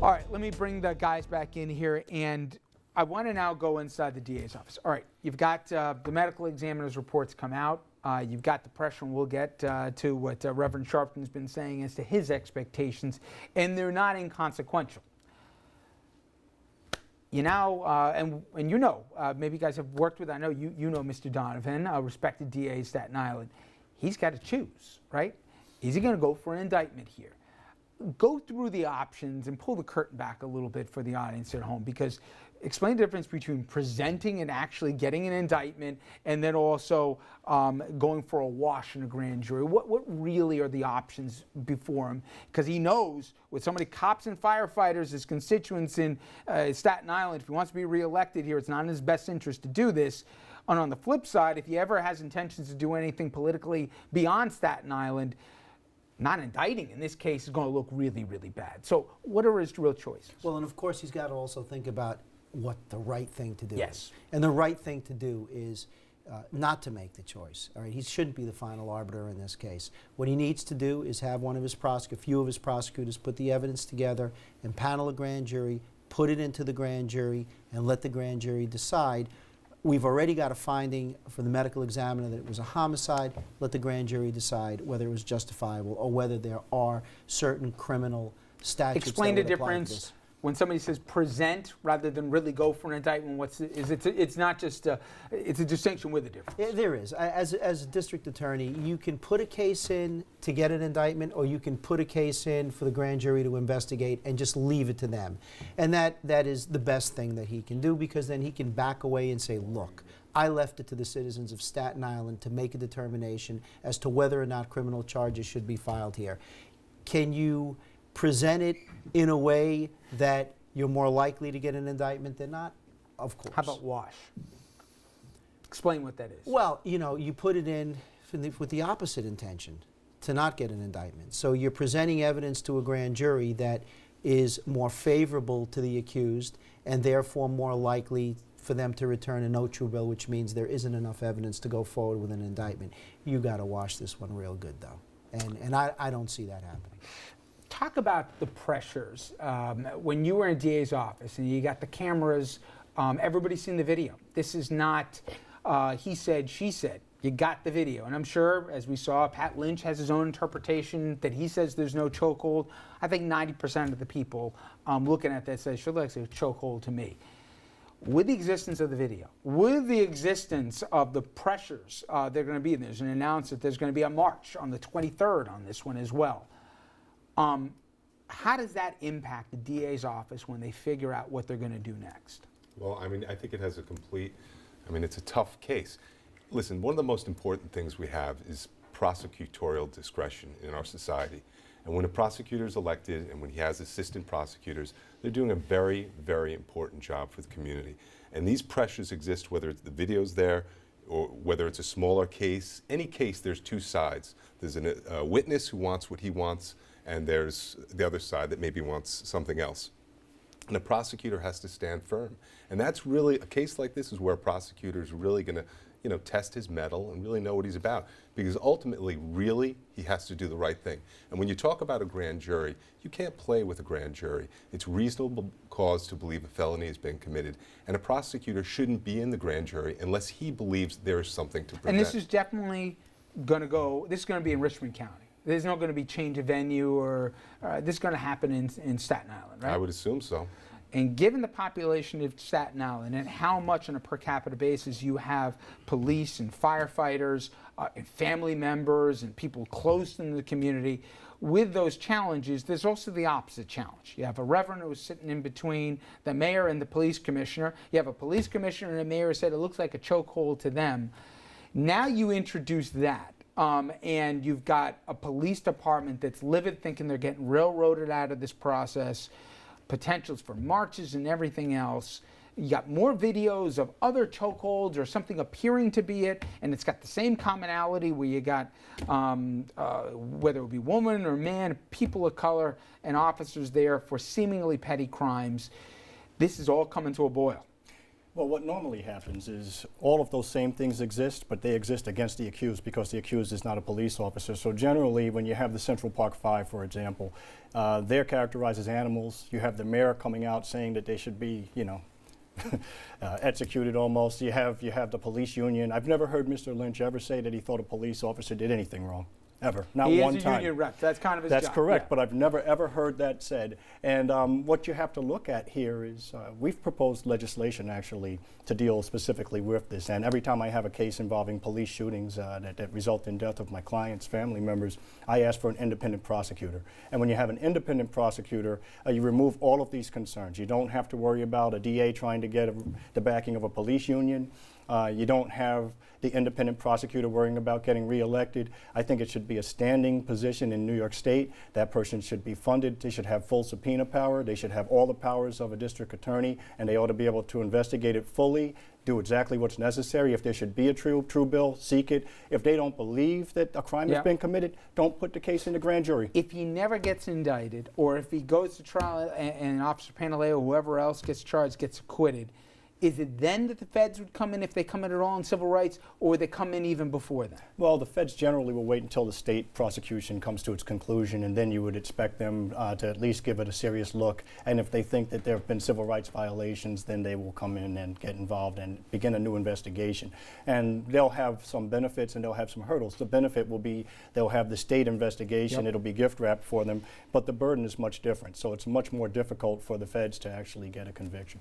All right, let me bring the guys back in here, and I want to now go inside the DA's office. All right, you've got the medical examiner's reports come out. You've got the pressure, and we'll get to what Reverend Sharpton's been saying as to his expectations, and they're not inconsequential. You know, and you know, maybe you guys have worked with, I know you know Mr. Donovan, a respected DA in Staten Island. He's got to choose, right? Is he going to go for an indictment here? Go through the options and pull the curtain back a little bit for the audience at home, because explain the difference between presenting and actually getting an indictment, and then also going for a wash in a grand jury. What really are the options before him? Because he knows with so many cops and firefighters, his constituents in Staten Island, if he wants to be reelected here, it's not in his best interest to do this. And on the flip side, if he ever has intentions to do anything politically beyond Staten Island, not indicting in this case is going to look really, really bad. So what are his real choices? Well, and of course he's got to also think about what the right thing to do is. Yes. And the right thing to do is not to make the choice. All right, he shouldn't be the final arbiter in this case. What he needs to do is have a few of his prosecutors put the evidence together and panel a grand jury, put it into the grand jury, and let the grand jury decide. We've already got a finding from the medical examiner that it was a homicide. Let the grand jury decide whether it was justifiable or whether there are certain criminal statutes. Explain that the would apply to difference this. when somebody says present rather than really go for an indictment. It's not just it's a distinction with a difference. Yeah, there is. As a district attorney, you can put a case in to get an indictment, or you can put a case in for the grand jury to investigate and just leave it to them. And that is the best thing that he can do, because then he can back away and say, look, I left it to the citizens of Staten Island to make a determination as to whether or not criminal charges should be filed here. Can you present it in a way that you're more likely to get an indictment than not? Of course. How about wash? Explain what that is. Well, you know, you put it in with the opposite intention, to not get an indictment. So you're presenting evidence to a grand jury that is more favorable to the accused, and therefore more likely for them to return a no true bill, which means there isn't enough evidence to go forward with an indictment. You got to wash this one real good, though. And I don't see that happening. Talk about the pressures. When you were in DA's office and you got the cameras, everybody's seen the video. This is not he said, she said. You got the video. And I'm sure, as we saw, Pat Lynch has his own interpretation that he says there's no chokehold. I think 90% of the people looking at that say, sure looks like a chokehold to me. With the existence of the video, with the existence of the pressures they're going to be, there's an announcement there's going to be a march on the 23rd on this one as well. How does that impact the DA's office when they figure out what they're going to do next? Well, I mean, I think it has a complete, it's a tough case. Listen, one of the most important things we have is prosecutorial discretion in our society. And when a prosecutor is elected and when he has assistant prosecutors, they're doing a very, very important job for the community. And these pressures exist whether it's the video's there or whether it's a smaller case. Any case, there's two sides. There's a witness who wants what he wants, and there's the other side that maybe wants something else. And a prosecutor has to stand firm. And that's really, a case like this is where a prosecutor is really going to test his mettle and really know what he's about. Because ultimately, really, he has to do the right thing. And when you talk about a grand jury, you can't play with a grand jury. It's reasonable cause to believe a felony has been committed. And a prosecutor shouldn't be in the grand jury unless he believes there is something to prevent. And this is definitely going to go, this is going to be in Richmond County. There's not going to be change of venue, or this is going to happen in Staten Island, right? I would assume so. And given the population of Staten Island and how much on a per capita basis you have police and firefighters and family members and people close in the community, with those challenges, there's also the opposite challenge. You have a reverend who's sitting in between the mayor and the police commissioner. You have a police commissioner and a mayor who said it looks like a chokehold to them. Now you introduce that. And you've got a police department that's livid, thinking they're getting railroaded out of this process, potentials for marches and everything else. You got more videos of other chokeholds or something appearing to be it, and it's got the same commonality where you got, whether it be woman or man, people of color, and officers there for seemingly petty crimes. This is all coming to a boil. Well, what normally happens is all of those same things exist, but they exist against the accused because the accused is not a police officer. So generally, when you have the Central Park Five, for example, they're characterized as animals. You have the mayor coming out saying that they should be, you know, executed almost. You have the police union. I've never heard Mr. Lynch ever say that he thought a police officer did anything wrong. Ever. Not he one is a time. union rep. That's kind of his That's job. correct, Yeah. but I've never ever heard that said. And what you have to look at here is we've proposed legislation actually to deal specifically with this. And every time I have a case involving police shootings that result in death of my clients' family members, I ask for an independent prosecutor. And when you have an independent prosecutor, you remove all of these concerns. You don't have to worry about a DA trying to get the backing of a police union. You don't have the independent prosecutor worrying about getting reelected. I think it should be a standing position in New York State. That person should be funded. They should have full subpoena power. They should have all the powers of a district attorney, and they ought to be able to investigate it fully, do exactly what's necessary. If there should be a true bill, seek it. If they don't believe that a crime has been committed, don't put the case in the grand jury. If he never gets indicted, or if he goes to trial and Officer Pantaleo or whoever else gets charged gets acquitted, is it then that the feds would come in, if they come in at all in civil rights, or would they come in even before that? Well, the feds generally will wait until the state prosecution comes to its conclusion, and then you would expect them to at least give it a serious look. And if they think that there have been civil rights violations, then they will come in and get involved and begin a new investigation. And they'll have some benefits and they'll have some hurdles. The benefit will be they'll have the state investigation. It'll be gift wrapped for them, but the burden is much different. So it's much more difficult for the feds to actually get a conviction.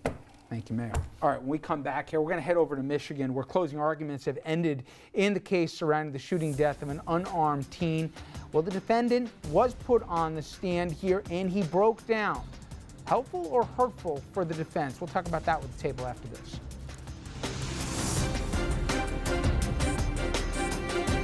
Thank you, Mayor. All right, when we come back here, we're going to head over to Michigan, where closing arguments have ended in the case surrounding the shooting death of an unarmed teen. Well, the defendant was put on the stand here, and he broke down. Helpful or hurtful for the defense? We'll talk about that with the table after this.